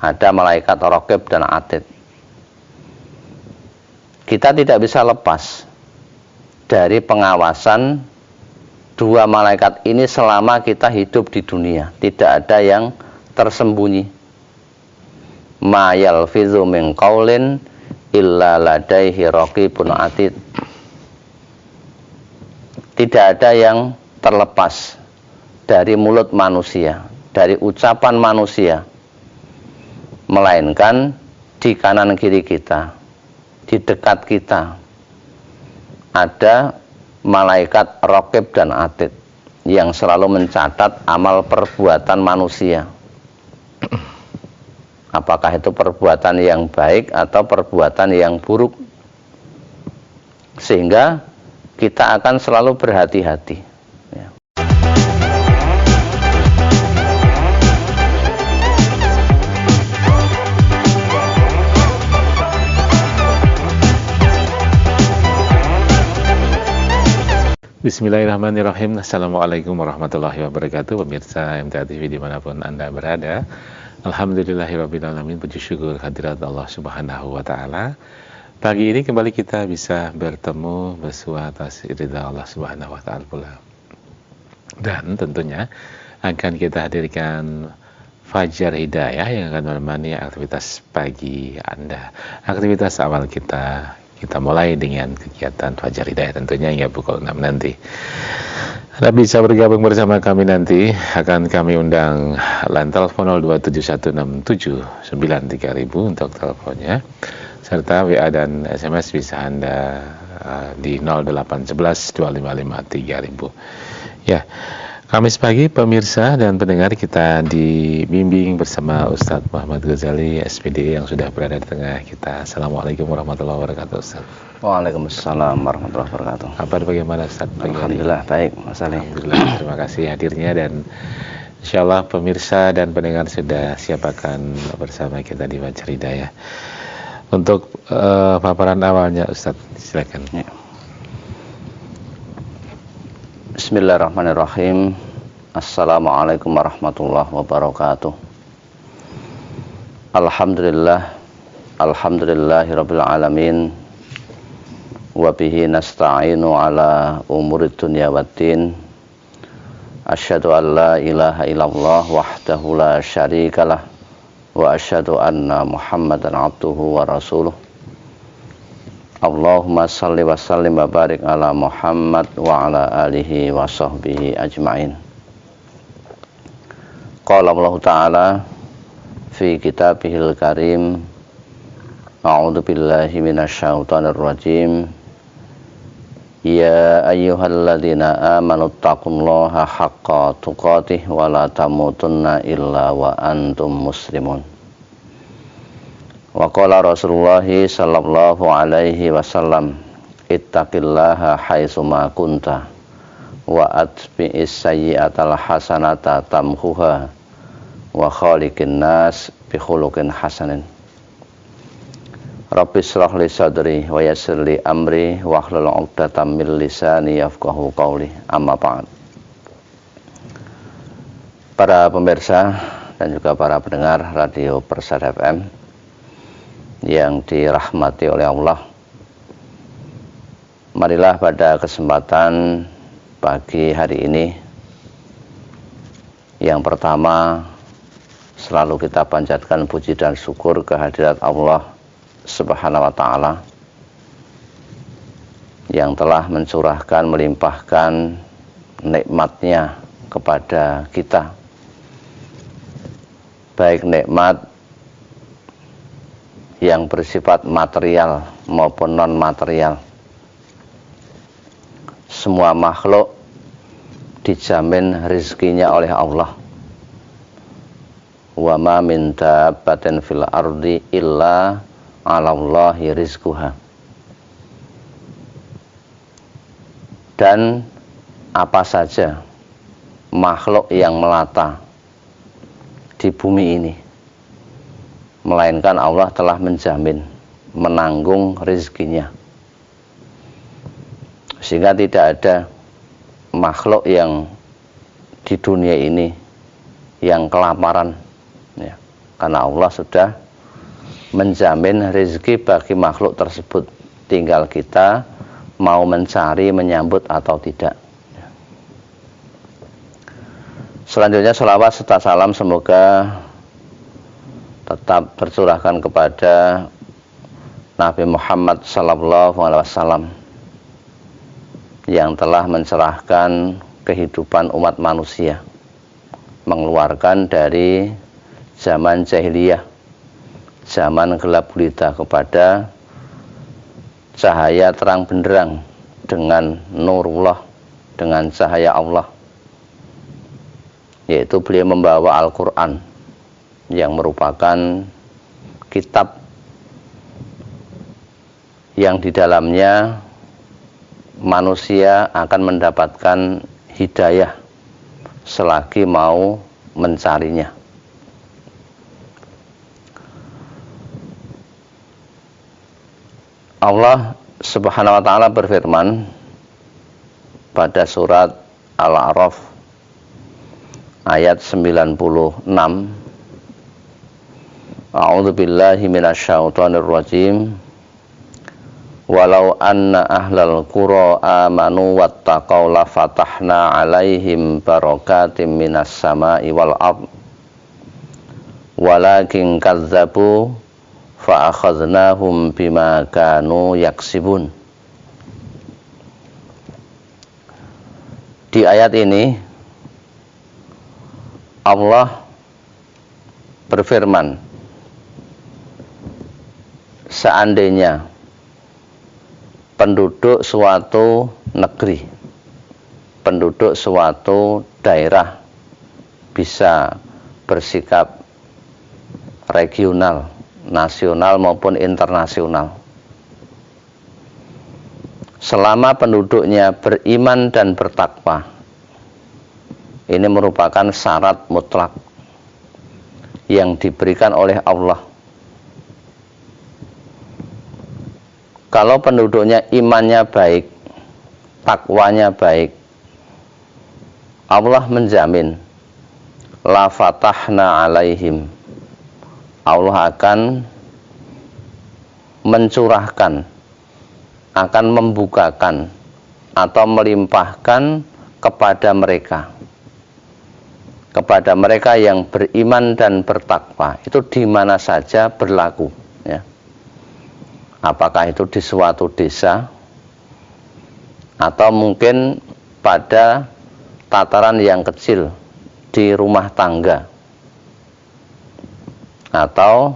ada malaikat raqib dan atid. Kita tidak bisa lepas dari pengawasan dua malaikat ini selama kita hidup di dunia. Tidak ada yang tersembunyi. Ma yalfizu min qaulin illa ladaihi raqibun atid. Tidak ada yang terlepas dari mulut manusia, dari ucapan manusia, melainkan di kanan kiri kita, di dekat kita ada malaikat raqib dan atid yang selalu mencatat amal perbuatan manusia, apakah itu perbuatan yang baik atau perbuatan yang buruk, sehingga kita akan selalu berhati-hati. Bismillahirrahmanirrahim. Assalamualaikum warahmatullahi wabarakatuh. Pemirsa MTA TV dimanapun Anda berada, alhamdulillahirrabbilalamin, puji syukur hadirat Allah subhanahu wa ta'ala. Pagi ini kembali kita bisa bertemu bersua atas ridha Allah subhanahu wa ta'ala pula. Dan tentunya akan kita hadirkan Fajar Hidayah yang akan menemani aktivitas pagi Anda. Aktivitas awal kita mulai dengan kegiatan Fajar Hidayah tentunya hingga pukul 6 nanti. Anda bisa bergabung bersama kami nanti, akan kami undang line telepon 02716793000 untuk teleponnya, serta WA dan SMS bisa Anda di 08112553000. Ya, Kamis pagi pemirsa dan pendengar, kita dibimbing bersama Ustadz Muhammad Ghazali SPD yang sudah berada di tengah kita. Assalamualaikum warahmatullahi wabarakatuh, Ustadz. Waalaikumsalam warahmatullahi wabarakatuh. Kabar bagaimana, Ustadz? Alhamdulillah baik, Mas Ali. Alhamdulillah, terima kasih hadirnya, dan insyaallah pemirsa dan pendengar sudah siap akan bersama kita di Fajar Hidayah. Untuk paparan awalnya, Ustadz, silakan. Ya. Bismillahirrahmanirrahim. Assalamualaikum warahmatullahi wabarakatuh. Alhamdulillahirabbil alamin. Wa bihi nasta'inu ala umurid dunya waddin. Asyhadu an la ilaha illallah wahdahu la syarikalah wa asyhadu anna Muhammadan abduhu wa rasuluh. Allahumma salli wa sallim wa barik ala Muhammad wa ala alihi wa sahbihi ajma'in. Qala Allah Ta'ala fi kitabihil karim, a'udzu billahi minasyaitonir rajim. Ya ayyuhalladzina amanu taqullaha haqqa tuqatih wa la tamutunna illa wa antum muslimun. Wa qala Rasulullah sallallahu alaihi wasallam, ittaqillaha haitsu ma kunta wa atbi'is sayyi'atal hasanata tamhuha wa khaliqin nas bi khuluqin hasanin. Rabbi shrah li sadri wa yassir li amri wahlul 'uqdatam min lisani yafqahu qawli. Amma ba'd. Para pemirsa dan juga para pendengar Radio Persada FM yang dirahmati oleh Allah, marilah pada kesempatan pagi hari ini yang pertama selalu kita panjatkan puji dan syukur kehadirat Allah Subhanahu wa ta'ala yang telah mencurahkan, melimpahkan nikmatnya kepada kita, baik nikmat yang bersifat material maupun non material. Semua makhluk dijamin rezekinya oleh Allah. Wa ma min dabbatin fil ardi illa 'alallahi rizquha. Dan apa saja makhluk yang melata di bumi ini, melainkan Allah telah menjamin, menanggung rezekinya, sehingga tidak ada makhluk yang di dunia ini yang kelaparan, ya. karena Allah sudah menjamin rezeki bagi makhluk tersebut, tinggal kita mau mencari, menyambut atau tidak. Selanjutnya sholawat serta salam semoga tetap tercurahkan kepada Nabi Muhammad SAW yang telah mencerahkan kehidupan umat manusia, mengeluarkan dari zaman jahiliyah, zaman gelap gulita kepada cahaya terang benderang dengan nurullah, dengan cahaya Allah, yaitu beliau membawa Al-Quran yang merupakan kitab yang di dalamnya manusia akan mendapatkan hidayah selagi mau mencarinya. Allah Subhanahu wa ta'ala berfirman pada surat Al-A'raf ayat 96, A'udzu billahi minasyaitonir rajim. Walau anna ahlal qura amanu wattaqau la fatahna 'alaihim barakatim minas sama'i wal ard walakin kadzdzabu fa akhadnahum bima kanu yaksibun. Di ayat ini Allah berfirman, seandainya penduduk suatu negeri, penduduk suatu daerah bisa bersikap regional, nasional maupun internasional, selama penduduknya beriman dan bertakwa, ini merupakan syarat mutlak yang diberikan oleh Allah. Kalau penduduknya imannya baik, takwanya baik, Allah menjamin la fatahna 'alaihim, Allah akan mencurahkan, akan membukakan atau melimpahkan kepada mereka yang beriman dan bertakwa. Itu di mana saja berlaku, ya. Apakah itu di suatu desa atau mungkin pada tataran yang kecil di rumah tangga atau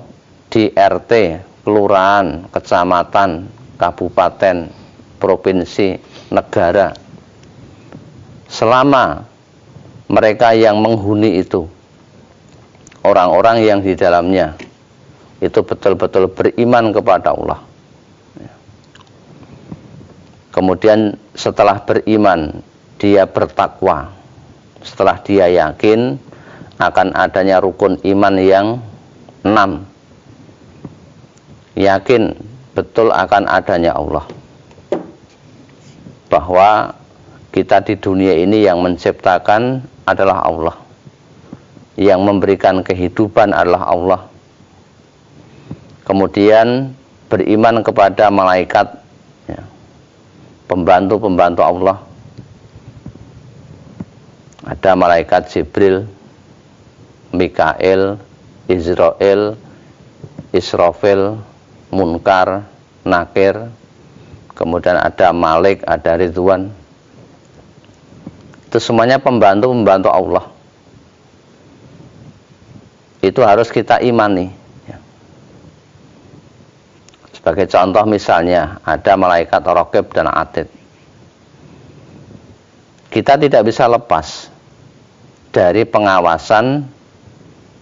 di RT, kelurahan, kecamatan, kabupaten, provinsi, negara. Selama mereka yang menghuni itu, orang-orang yang di dalamnya itu betul-betul beriman kepada Allah, kemudian setelah beriman dia bertakwa, setelah dia yakin akan adanya rukun iman yang 6, yakin betul akan adanya Allah, bahwa kita di dunia ini yang menciptakan adalah Allah, yang memberikan kehidupan adalah Allah, kemudian beriman kepada malaikat, pembantu-pembantu Allah. Ada malaikat Jibril, Mikail, Israel, Israfil, Munkar, Nakir, kemudian ada Malik, ada Ridwan. Itu semuanya pembantu-pembantu Allah. Itu harus kita imani. Sebagai contoh misalnya ada malaikat Raqib dan Atid. Kita tidak bisa lepas dari pengawasan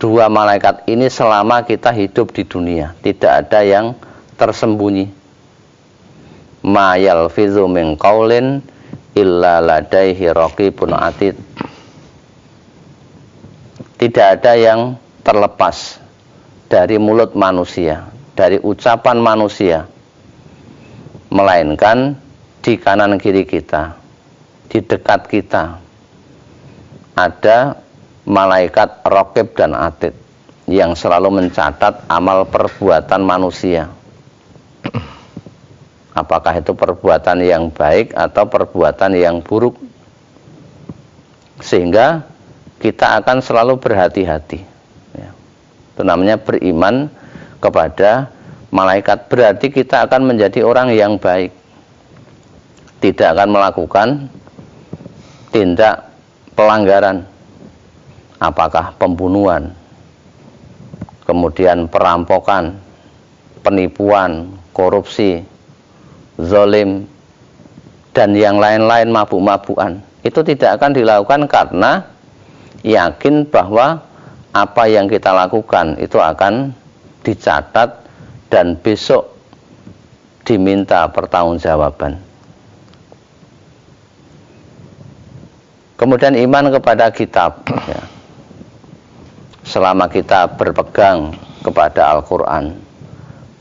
dua malaikat ini selama kita hidup di dunia. Tidak ada yang tersembunyi. Ma yalfizu min qaulin illa ladaihi raqibun atid. Tidak ada yang terlepas dari mulut manusia, dari ucapan manusia, melainkan di kanan kiri kita, di dekat kita ada malaikat Raqib dan Atid yang selalu mencatat amal perbuatan manusia. Apakah itu perbuatan yang baik atau perbuatan yang buruk. Sehingga kita akan selalu berhati-hati. Ya. Itu namanya beriman kepada malaikat. Berarti kita akan menjadi orang yang baik. Tidak akan melakukan tindak pelanggaran. Apakah pembunuhan, kemudian perampokan, penipuan, korupsi, zalim, dan yang lain-lain, mabuk-mabukan. Itu tidak akan dilakukan karena yakin bahwa apa yang kita lakukan itu akan dicatat dan besok diminta pertanggungjawaban. Kemudian iman kepada kitab, ya. Selama kita berpegang kepada Al-Quran,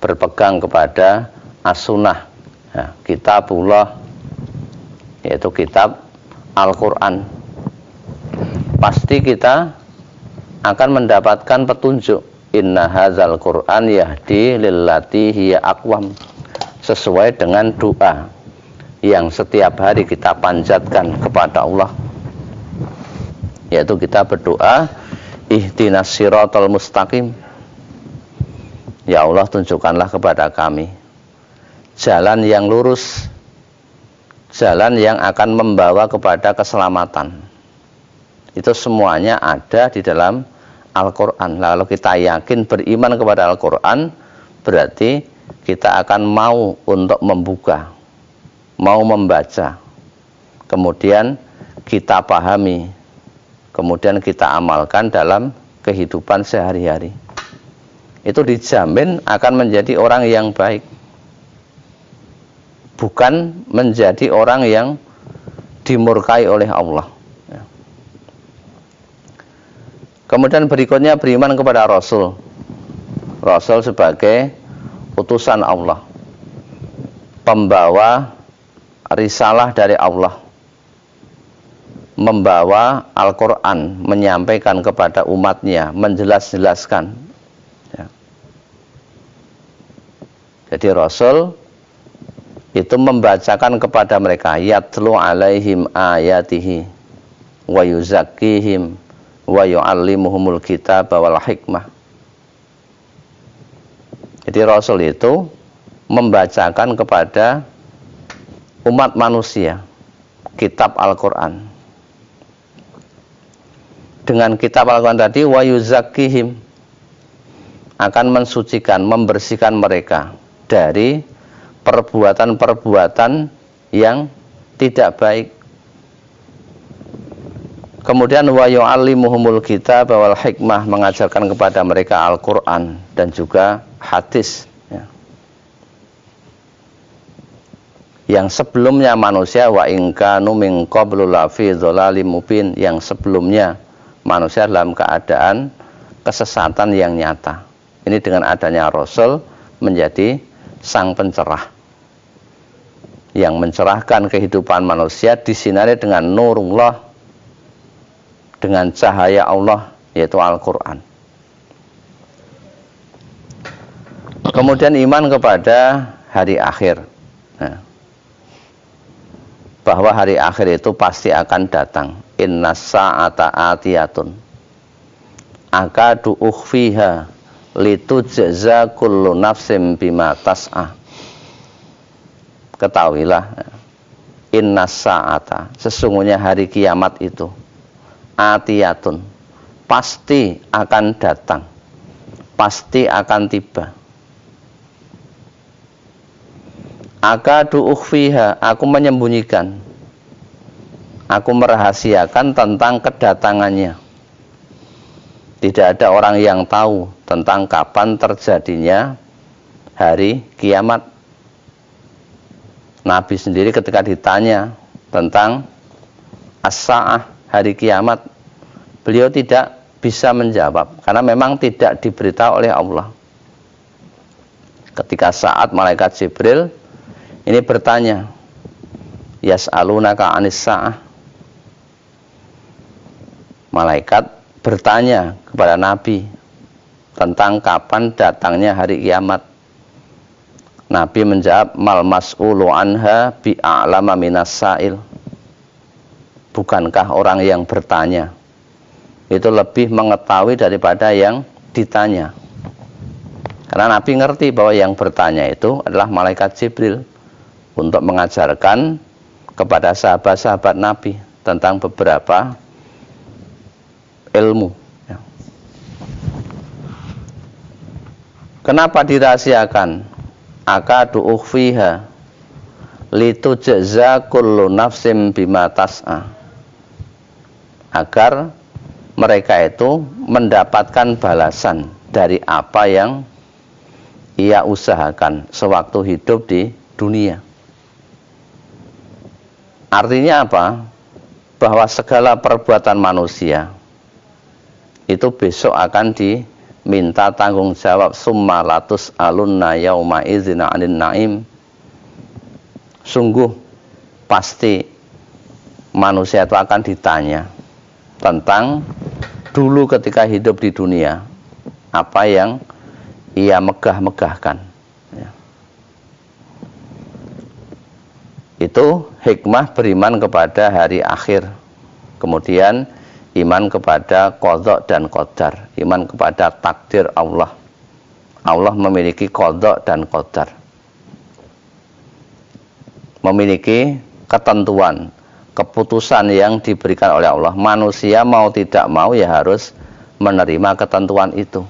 berpegang kepada As-Sunnah, ya, kitabullah, yaitu kitab Al-Quran, pasti kita akan mendapatkan petunjuk. Inna hadzal Qur'an yahdi lillati hiya aqwam, sesuai dengan doa yang setiap hari kita panjatkan kepada Allah, yaitu kita berdoa, ihdinas siratal mustaqim, ya Allah tunjukkanlah kepada kami jalan yang lurus, jalan yang akan membawa kepada keselamatan. Itu semuanya ada di dalam Al-Quran. Lalu kita yakin beriman kepada Al-Quran, berarti kita akan mau untuk membuka, mau membaca, kemudian kita pahami, kemudian kita amalkan dalam kehidupan sehari-hari. Itu dijamin akan menjadi orang yang baik, bukan menjadi orang yang dimurkai oleh Allah. Kemudian berikutnya beriman kepada Rasul. Rasul sebagai utusan Allah, pembawa risalah dari Allah, membawa Al-Quran, menyampaikan kepada umatnya, menjelaskan. Ya. Jadi Rasul itu membacakan kepada mereka, yatlu alaihim ayatihi wa yuzakkihim wa yu'allimuhumul kitab wal hikmah. Jadi Rasul itu membacakan kepada umat manusia kitab Al-Quran. Dengan kitab Al-Quran tadi, wa yuzakkihim, akan mensucikan, membersihkan mereka dari perbuatan-perbuatan yang tidak baik. Kemudian wa yu'allimuhumul kitab wal hikmah, mengajarkan kepada mereka Al-Quran dan juga hadis, ya. Yang sebelumnya manusia, wa in kanu min qablu lafi dhalalim mubin, yang sebelumnya manusia dalam keadaan kesesatan yang nyata. Ini dengan adanya Rasul menjadi sang pencerah yang mencerahkan kehidupan manusia, disinari dengan nurullah, dengan cahaya Allah, yaitu Al-Quran. Kemudian iman kepada hari akhir, nah, bahwa hari akhir itu pasti akan datang. Inna sa'ata atiyatun akadu ukhfiha litujza kullu nafsim bima tas'a. Ketahuilah, inna sa'ata, sesungguhnya hari kiamat itu atiyatun, pasti akan datang, pasti akan tiba. Akadu ukhfiha, aku menyembunyikan, aku merahasiakan tentang kedatangannya. Tidak ada orang yang tahu tentang kapan terjadinya hari kiamat. Nabi sendiri ketika ditanya tentang as-sa'ah, hari kiamat, beliau tidak bisa menjawab karena memang tidak diberitahu oleh Allah. Ketika saat malaikat Jibril ini bertanya, yas'alunaka 'anis sa'ah, malaikat bertanya kepada Nabi tentang kapan datangnya hari kiamat. Nabi menjawab, mal mas'ulu anha bi'a'lama minas sa'il. Bukankah orang yang bertanya itu lebih mengetahui daripada yang ditanya? Karena Nabi ngerti bahwa yang bertanya itu adalah malaikat Jibril untuk mengajarkan kepada sahabat-sahabat Nabi tentang beberapa ilmu. Kenapa dirahasiakan? Akadu ukhfiha litujza kullu nafsim bima tas'a, agar mereka itu mendapatkan balasan dari apa yang ia usahakan sewaktu hidup di dunia. Artinya apa? Bahwa segala perbuatan manusia itu besok akan diminta tanggung jawab. Summa latus alunna yauma idzina 'anil na'im. Sungguh pasti manusia itu akan ditanya tentang dulu ketika hidup di dunia apa yang ia megah-megahkan. Itu hikmah beriman kepada hari akhir. Kemudian iman kepada qadha dan qadar, iman kepada takdir Allah. Allah memiliki qadha dan qadar, memiliki ketentuan, keputusan yang diberikan oleh Allah. Manusia mau tidak mau ya harus menerima ketentuan itu.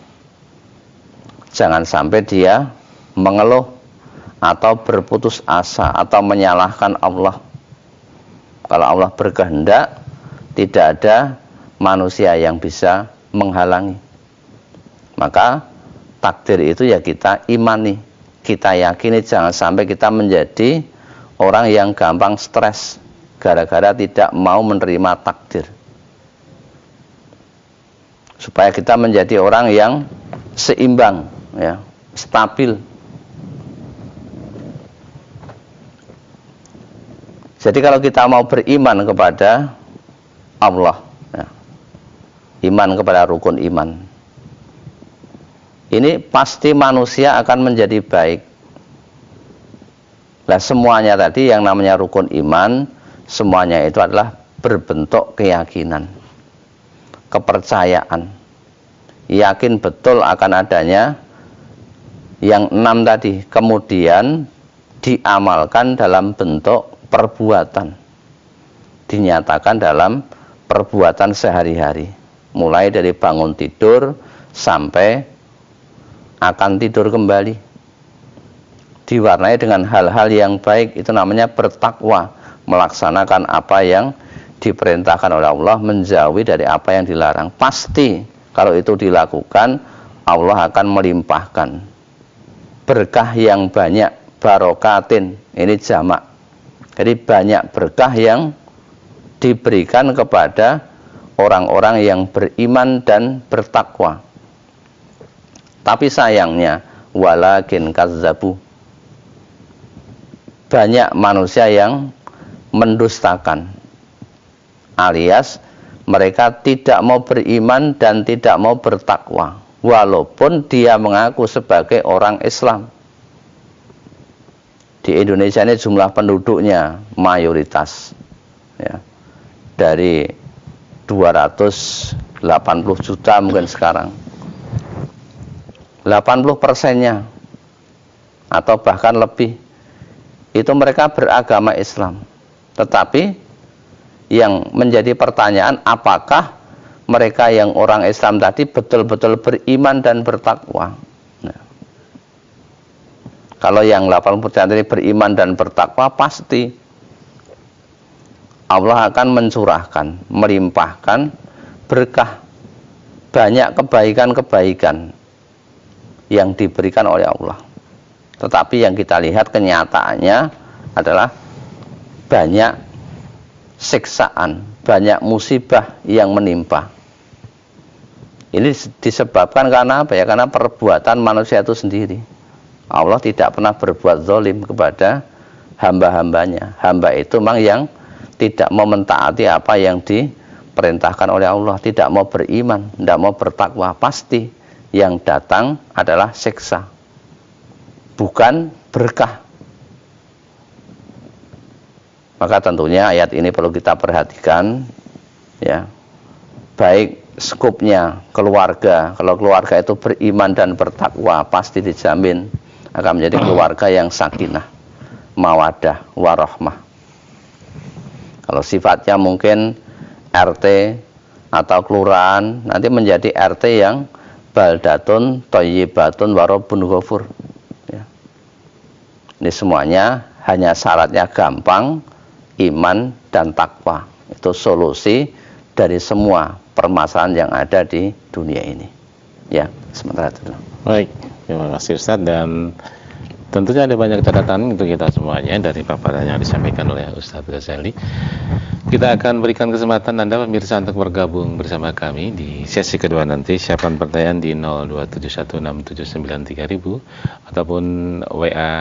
Jangan sampai dia mengeluh atau berputus asa atau menyalahkan Allah. Kalau Allah berkehendak, tidak ada manusia yang bisa menghalangi. Maka takdir itu ya kita imani, kita yakini. Jangan sampai kita menjadi orang yang gampang stres gara-gara tidak mau menerima takdir. Supaya kita menjadi orang yang seimbang, ya, stabil. Jadi kalau kita mau beriman kepada Allah, ya, iman kepada rukun iman, ini pasti manusia akan menjadi baik. Nah, semuanya tadi yang namanya rukun iman, semuanya itu adalah berbentuk keyakinan, kepercayaan, yakin betul akan adanya yang 6 tadi, kemudian diamalkan dalam bentuk perbuatan, dinyatakan dalam perbuatan sehari-hari, mulai dari bangun tidur sampai akan tidur kembali, diwarnai dengan hal-hal yang baik. Itu namanya bertakwa, melaksanakan apa yang diperintahkan oleh Allah, menjauhi dari apa yang dilarang. Pasti kalau itu dilakukan, Allah akan melimpahkan berkah yang banyak, barokatin, ini jamak. Jadi banyak berkah yang diberikan kepada orang-orang yang beriman dan bertakwa. Tapi sayangnya, walakin kazzabu, banyak manusia yang mendustakan, alias mereka tidak mau beriman dan tidak mau bertakwa, walaupun dia mengaku sebagai orang Islam. Di Indonesia ini jumlah penduduknya mayoritas, ya, dari 280 juta mungkin sekarang, 80%-nya atau bahkan lebih itu mereka beragama Islam. Tetapi yang menjadi pertanyaan, apakah mereka yang orang Islam tadi betul-betul beriman dan bertakwa? Kalau yang 80% ini beriman dan bertakwa, pasti Allah akan mencurahkan, melimpahkan berkah, banyak kebaikan-kebaikan yang diberikan oleh Allah. Tetapi yang kita lihat kenyataannya adalah banyak siksaan, banyak musibah yang menimpa. Ini disebabkan karena apa ya? Karena perbuatan manusia itu sendiri. Allah tidak pernah berbuat zalim kepada hamba-hambanya. Hamba itu memang yang tidak mau mentaati apa yang diperintahkan oleh Allah, tidak mau beriman, tidak mau bertakwa, pasti yang datang adalah siksa, bukan berkah. Maka tentunya ayat ini perlu kita perhatikan, ya. Baik skupnya keluarga, kalau keluarga itu beriman dan bertakwa, pasti dijamin akan menjadi keluarga yang sakinah, mawadah, warahmah. Kalau sifatnya mungkin RT atau kelurahan, nanti menjadi RT yang baldatun, thayyibatun, warabun ghafur. Ya. Ini semuanya hanya syaratnya gampang, iman dan takwa. Itu solusi dari semua permasalahan yang ada di dunia ini. Ya, sementara itu. Baik, terima kasih Ustaz, dan tentunya ada banyak catatan untuk kita semuanya dari paparan yang disampaikan oleh Ustaz Ghazali. Kita akan berikan kesempatan Anda pemirsa untuk bergabung bersama kami di sesi kedua nanti. Siapkan pertanyaan di 02716793000 ataupun WA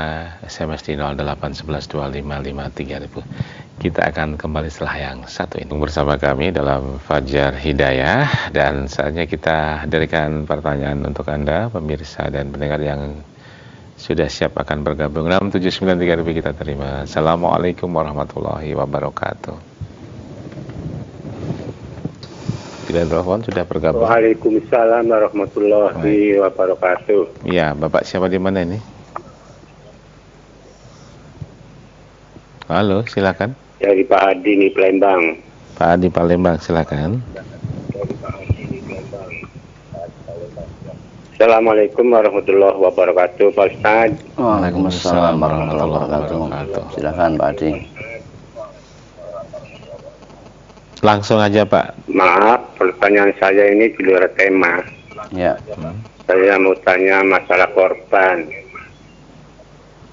SMS di 08112553000. Kita akan kembali setelah yang satu ini bersama kami dalam Fajar Hidayah, dan saatnya kita hadirkan pertanyaan untuk Anda pemirsa dan pendengar yang sudah siap akan bergabung. 6793000 kita terima. Assalamualaikum warahmatullahi wabarakatuh. Tidak telepon sudah bergabung. Waalaikumsalam warahmatullahi wabarakatuh. Iya, Bapak siapa di mana ini? Halo, silakan. Dari Pak Adi di Palembang. Pak Adi Palembang, silakan. Assalamualaikum warahmatullahi wabarakatuh, Pak Ustaz. Waalaikumsalam warahmatullahi wabarakatuh. Silakan Pak Adi. Langsung aja Pak. Maaf, pertanyaan saya ini di luar tema. Ya. Saya mau tanya masalah korban.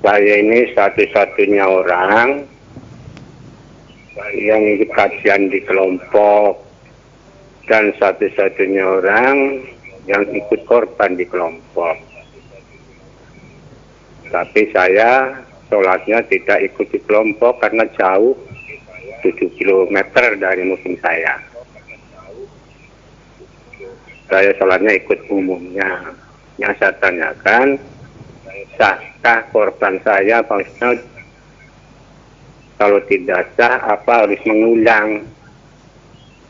Saya ini satu-satunya orang yang ikut kajian di kelompok dan satu-satunya orang yang ikut korban di kelompok. Tapi saya sholatnya tidak ikut di kelompok karena jauh 7 km dari musim saya. Saya sholatnya ikut umumnya. Yang saya tanyakan, sahkah korban saya, Pak Ustaz? Kalau tidak sah, apa harus mengulang?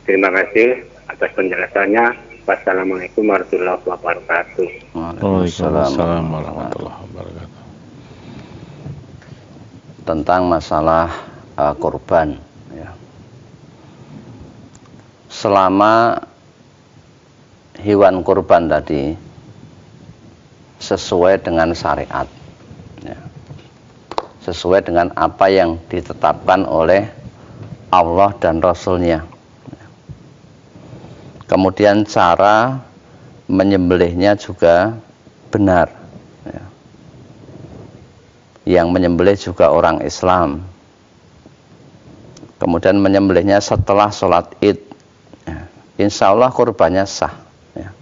Terima kasih atas penjelasannya. Wassalamualaikum warahmatullahi wabarakatuh. Waalaikumsalam warahmatullahi wabarakatuh. Tentang masalah korban, ya. Selama hewan kurban tadi sesuai dengan syariat, ya, sesuai dengan apa yang ditetapkan oleh Allah dan Rasul-Nya. Kemudian cara menyembelihnya juga benar, ya. Yang menyembelih juga orang Islam. Kemudian menyembelihnya setelah sholat id, ya. Insya Allah kurbannya sah, ya.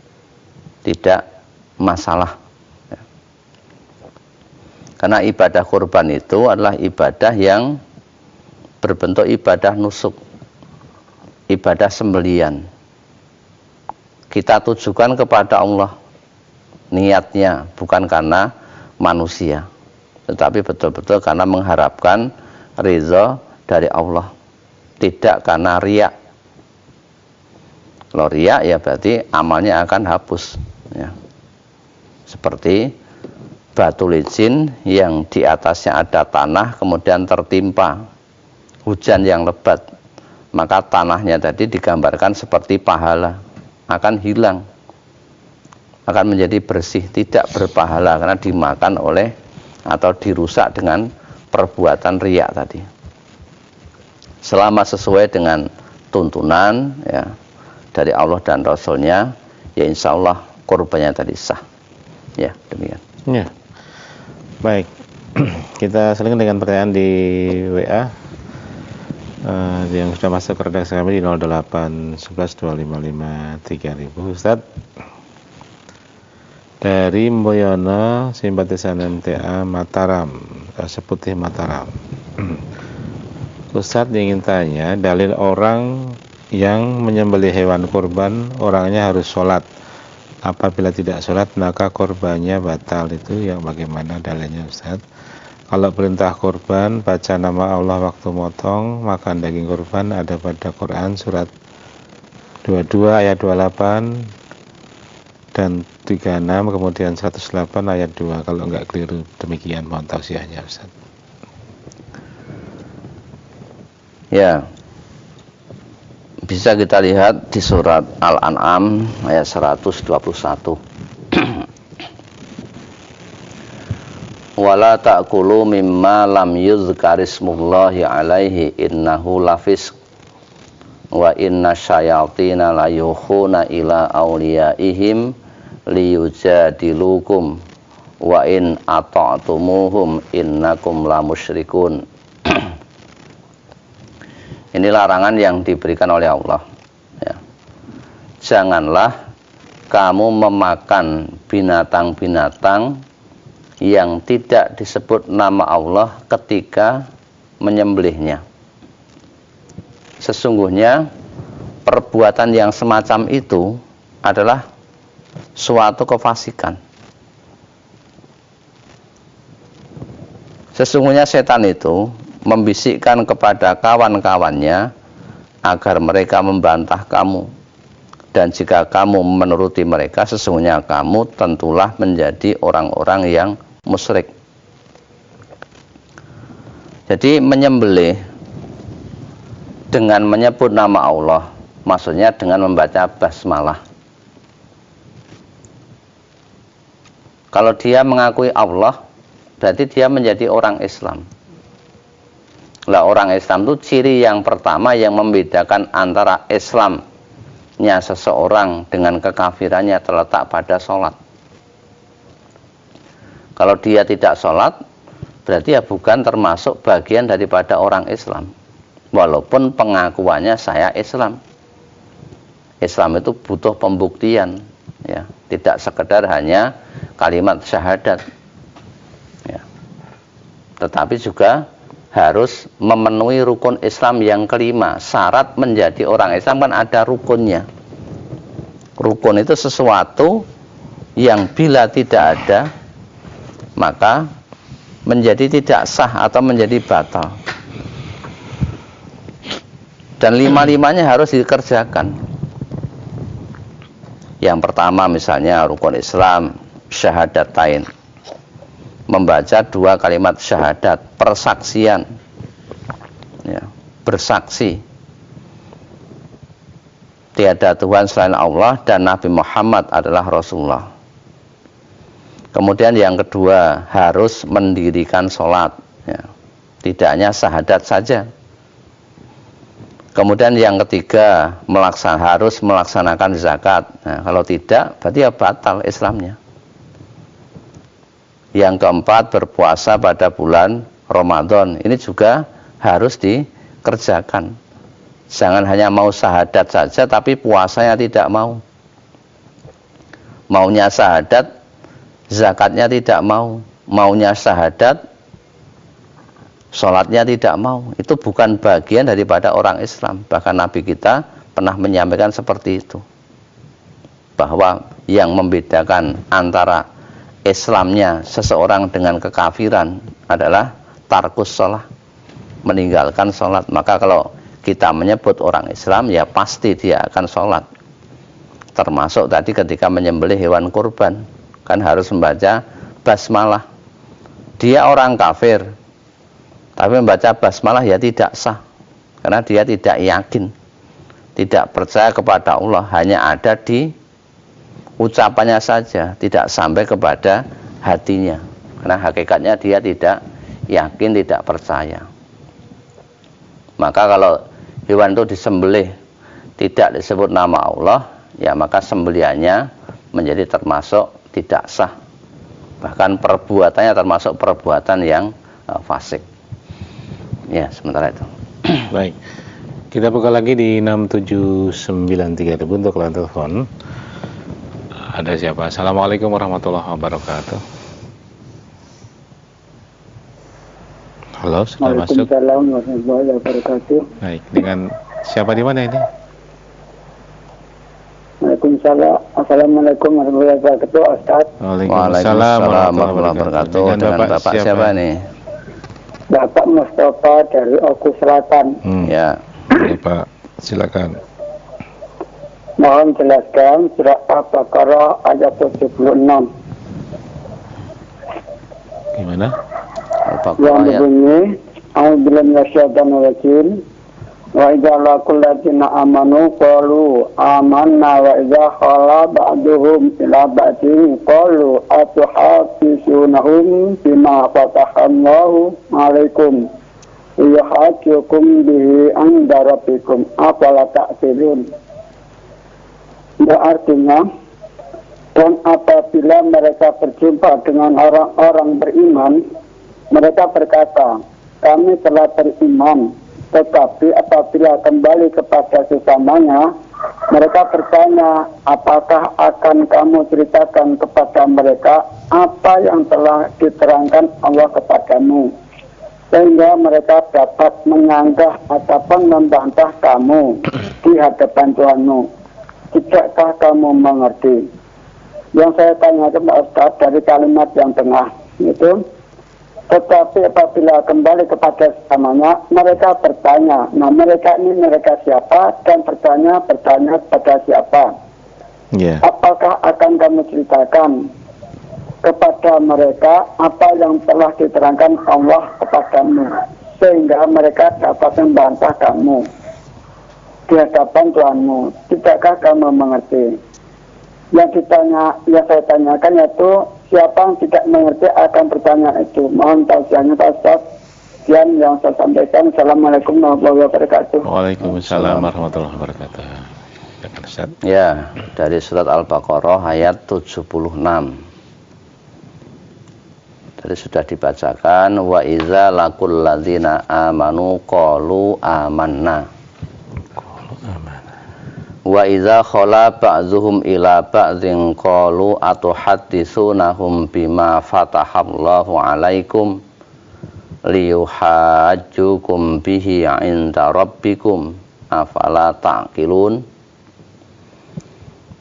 Tidak masalah, ya. Karena ibadah kurban itu adalah ibadah yang berbentuk ibadah nusuk, ibadah sembelian. Kita tujukan kepada Allah niatnya, bukan karena manusia, tetapi betul-betul karena mengharapkan ridha dari Allah, tidak karena riak. Kalau riak ya berarti amalnya akan hapus, ya. Seperti batu licin yang di atasnya ada tanah, kemudian tertimpa hujan yang lebat, maka tanahnya tadi digambarkan seperti pahala, akan hilang, akan menjadi bersih, tidak berpahala karena dimakan oleh atau dirusak dengan perbuatan riya tadi. Selama sesuai dengan tuntunan, ya, dari Allah dan Rasul-Nya, ya insya Allah korbannya tadi sah. Ya, demikian. Ya. Baik. Kita selingan dengan pertanyaan di WA yang sudah masuk ke redaksi kami di 08112553.000. Ustaz, dari Mboyono, simpatisan MTA Mataram, Seputih Mataram. Ustaz ingin tanya, dalil orang yang menyembelih hewan kurban orangnya harus sholat, apabila tidak sholat maka korbannya batal. Itu yang bagaimana dalilnya Ustaz? Kalau perintah korban baca nama Allah waktu motong makan daging korban ada pada Quran surat 22 ayat 28 dan 36, kemudian 108 ayat 2. Kalau enggak keliru demikian, mohon tausiahnya Ustaz. Ya, bisa kita lihat di surat Al-An'am ayat 121. Wala ta'kulu mimma lam yuzkarismullahi alaihi innahu lafisq wa inna syayatina layukhuna ila awliyaihim liyujadilukum wa in ata'tumuhum innakum lamusyrikun. Ini larangan yang diberikan oleh Allah, ya. Janganlah kamu memakan binatang-binatang yang tidak disebut nama Allah ketika menyembelihnya. Sesungguhnya perbuatan yang semacam itu adalah suatu kefasikan. Sesungguhnya setan itu membisikkan kepada kawan-kawannya agar mereka membantah kamu, dan jika kamu menuruti mereka sesungguhnya kamu tentulah menjadi orang-orang yang musyrik. Jadi menyembelih dengan menyebut nama Allah, maksudnya dengan membaca basmalah. Kalau dia mengakui Allah, berarti dia menjadi orang Islam. Lah, orang Islam itu ciri yang pertama yang membedakan antara Islamnya seseorang dengan kekafirannya terletak pada sholat. Kalau dia tidak sholat, berarti ya bukan termasuk bagian daripada orang Islam. Walaupun pengakuannya saya Islam. Islam itu butuh pembuktian, ya, tidak sekedar hanya kalimat syahadat, ya. Tetapi juga harus memenuhi rukun Islam yang kelima. Syarat menjadi orang Islam kan ada rukunnya. Rukun itu sesuatu yang bila tidak ada maka menjadi tidak sah atau menjadi batal. Dan lima-limanya harus dikerjakan. Yang pertama misalnya rukun Islam, syahadatain, membaca 2 kalimat syahadat, persaksian, ya, bersaksi tiada Tuhan selain Allah dan Nabi Muhammad adalah Rasulullah. Kemudian yang kedua harus mendirikan sholat, ya. Tidak hanya syahadat saja. Kemudian yang ketiga harus melaksanakan zakat. Nah, kalau tidak berarti ya batal Islamnya. Yang keempat berpuasa pada bulan Ramadan. Ini juga harus dikerjakan. Jangan hanya mau syahadat saja tapi puasanya tidak mau. Maunya syahadat, zakatnya tidak mau. Maunya syahadat, sholatnya tidak mau. Itu bukan bagian daripada orang Islam. Bahkan Nabi kita pernah menyampaikan seperti itu, bahwa yang membedakan antara Islamnya seseorang dengan kekafiran adalah tarkus sholat, meninggalkan sholat. Maka kalau kita menyebut orang Islam, ya pasti dia akan sholat. Termasuk tadi ketika menyembelih hewan kurban, kan harus membaca basmalah. Dia orang kafir, tapi membaca basmalah ya tidak sah, karena dia tidak yakin, tidak percaya kepada Allah, hanya ada di ucapannya saja, tidak sampai kepada hatinya, karena hakikatnya dia tidak yakin, tidak percaya. Maka kalau hewan itu disembelih tidak disebut nama Allah, ya maka sembelihannya menjadi termasuk tidak sah, bahkan perbuatannya termasuk perbuatan yang fasik. Ya, sementara itu. Baik, kita buka lagi di 6793 untuk line telepon. Ada siapa? Assalamualaikum warahmatullahi wabarakatuh. Halo, sudah masuk. Waalaikumsalam warahmatullahi wabarakatuh. Baik, dengan siapa di mana ini? Waalaikumsalam Assalamualaikum warahmatullahi wabarakatuh, Ustaz. Waalaikumsalam warahmatullahi wabarakatuh. Dengan Bapak siapa nih? Bapak Mustafa dari Oku Selatan. Ya. Pak, silakan. Mohon jelaskan surah Al-Baqarah ayat 76. Gimana? Al-Baqarah Yang ayat berbunyi, A'udzubillahi minasyaitonir rajim. Wa idza laqul ladzina amanu qalu amanna wa idza khala ba'duhum ila ba'din qalu atuhafisunahum bima fatahallahu 'alaikum yuhajjukum bihi 'inda rabbikum afala ta'qilun. Artinya, dan apabila mereka berjumpa dengan orang-orang beriman, mereka berkata, kami telah beriman. Tetapi apabila kembali kepada sesamanya, mereka bertanya, apakah akan kamu ceritakan kepada mereka apa yang telah diterangkan Allah kepadamu, sehingga mereka dapat menyanggah ataupun membantah kamu di hadapan Tuhanmu. Tidakkah kamu mengerti? Yang saya tanyakan Pak Ustaz dari kalimat yang tengah itu, tetapi apabila kembali kepada sesamanya, mereka bertanya. Nah, mereka ini mereka siapa dan bertanya kepada siapa? Apakah akan kamu ceritakan kepada mereka apa yang telah diterangkan Allah kepadamu, sehingga mereka dapat membantah kamu di hadapan Tuhanmu? Tidakkah kamu mengerti? Yang saya tanyakan yaitu siapa yang tidak mengerti akan bertanya itu. Mohon tausiahnya Pak Ustaz. Sekian yang saya sampaikan. Assalamualaikum warahmatullahi wabarakatuh. Waalaikumsalam warahmatullahi wabarakatuh. Ya, dari surat Al-Baqarah ayat 76. Tadi sudah dibacakan, wa iza laqul ladzina amanu qalu amanna. Wa idza khala ba'dzuhum ila ba'dzin qalu atuhadditsunahum bima fatahallahu 'alaikum liyuhajjukum bihi 'inda rabbikum afala ta'qilun.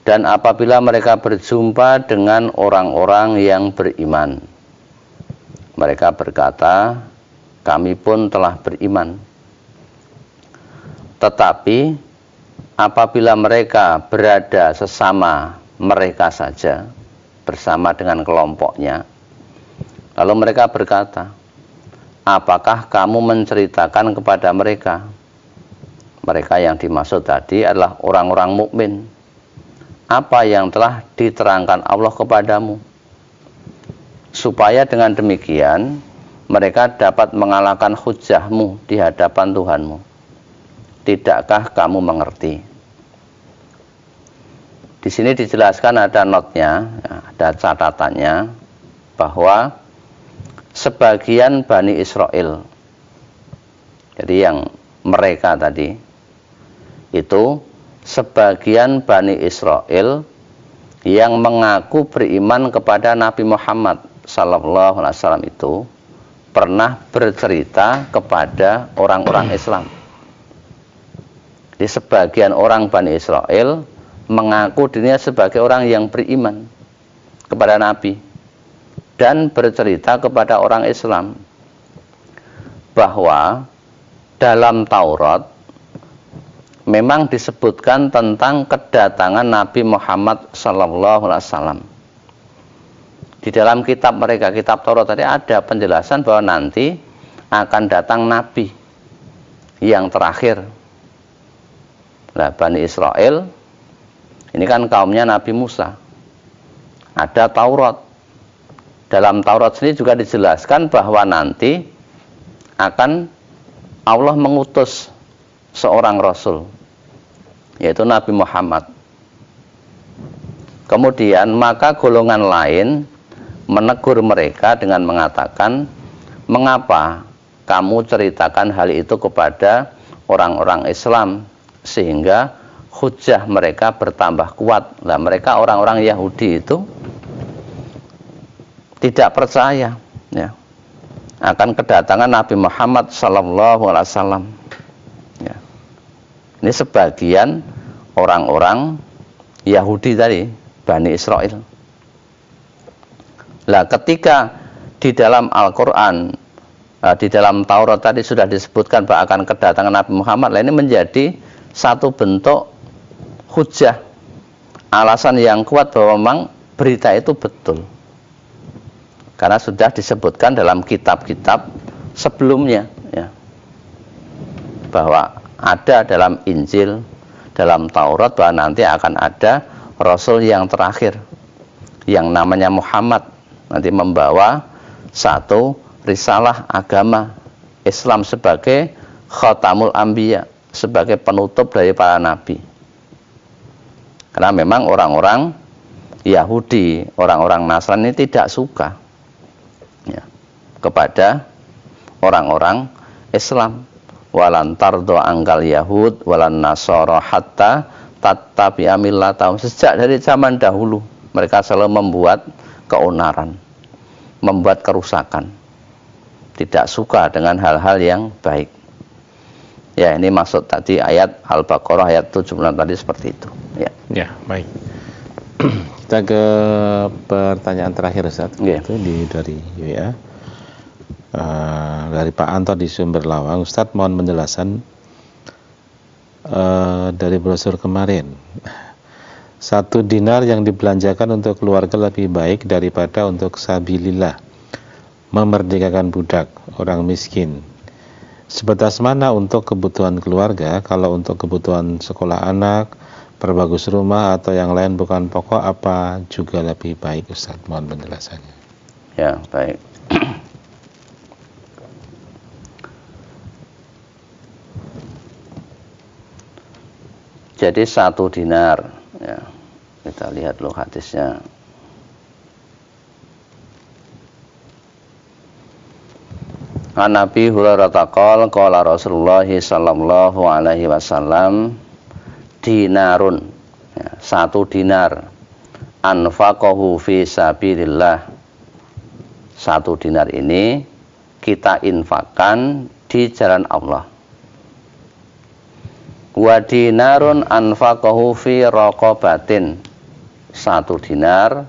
Dan apabila mereka berjumpa dengan orang-orang yang beriman, mereka berkata, kami pun telah beriman. Tetapi apabila mereka berada sesama mereka saja, bersama dengan kelompoknya, lalu mereka berkata, apakah kamu menceritakan kepada mereka? Mereka yang dimaksud tadi adalah orang-orang mukmin. Apa yang telah diterangkan Allah kepadamu, supaya dengan demikian mereka dapat mengalahkan hujahmu di hadapan Tuhanmu. Tidakkah kamu mengerti? Di sini dijelaskan ada notnya, ada catatannya, bahwa sebagian Bani Israel, jadi yang mereka tadi, itu sebagian Bani Israel yang mengaku beriman kepada Nabi Muhammad sallallahu alaihi wasallam itu pernah bercerita kepada orang-orang Islam. Di sebagian orang Bani Israel mengaku dirinya sebagai orang yang beriman kepada Nabi dan bercerita kepada orang Islam bahwa dalam Taurat memang disebutkan tentang kedatangan Nabi Muhammad sallallahu alaihi wasallam. Di dalam kitab mereka, kitab Taurat tadi ada penjelasan bahwa nanti akan datang Nabi yang terakhir. Nah, Bani Israel ini kan kaumnya Nabi Musa. Ada Taurat. Dalam Taurat sendiri juga dijelaskan bahwa nanti akan Allah mengutus seorang Rasul, yaitu Nabi Muhammad. Kemudian maka golongan lain menegur mereka dengan mengatakan, mengapa kamu ceritakan hal itu kepada orang-orang Islam sehingga hujah mereka bertambah kuat. Nah, mereka orang-orang Yahudi itu tidak percaya ya, akan kedatangan Nabi Muhammad sallallahu alaihi wasallam. Ya. Ini sebagian orang-orang Yahudi tadi Bani Israel. Lah ketika di dalam Al-Quran, di dalam Taurat tadi sudah disebutkan bahwa akan kedatangan Nabi Muhammad, lah ini menjadi satu bentuk hujah, alasan yang kuat bahwa memang berita itu betul. Karena sudah disebutkan dalam kitab-kitab sebelumnya, ya, bahwa ada dalam Injil, dalam Taurat, bahwa nanti akan ada Rasul yang terakhir, yang namanya Muhammad, nanti membawa satu risalah agama Islam sebagai khatamul anbiya, sebagai penutup dari para nabi. Karena memang orang-orang Yahudi, orang-orang Nasrani tidak suka, ya, kepada orang-orang Islam. Walan tardo angkal Yahud walan nasara hatta tattabi'a millatahum. Sejak dari zaman dahulu mereka selalu membuat keonaran, membuat kerusakan, tidak suka dengan hal-hal yang baik. Ya, ini maksud tadi ayat Al-Baqarah ayat 76 tadi seperti itu. Ya, baik. Kita ke pertanyaan terakhir, Ustaz. Itu dari WA. Dari Pak Anto di Sumber Lawang. Ustaz, mohon penjelasan dari brosur kemarin. 1 dinar yang dibelanjakan untuk keluarga lebih baik daripada untuk sabilillah, memerdekakan budak, orang miskin. Sebatas mana untuk kebutuhan keluarga? Kalau untuk kebutuhan sekolah anak, perbagus rumah, atau yang lain bukan pokok, apa juga lebih baik, Ustaz? Mohon penjelasannya. Ya, baik. Jadi 1 dinar, ya, kita lihat dulu hadisnya. An Nabi Hurairah qala Rasulullah sallallahu alaihi wasallam, dinarun, ya, 1 dinar, anfaqahu fi sabilillah. 1 dinar ini kita infakkan di jalan Allah. Wa dinarun anfaqahu fi raqabatin. 1 dinar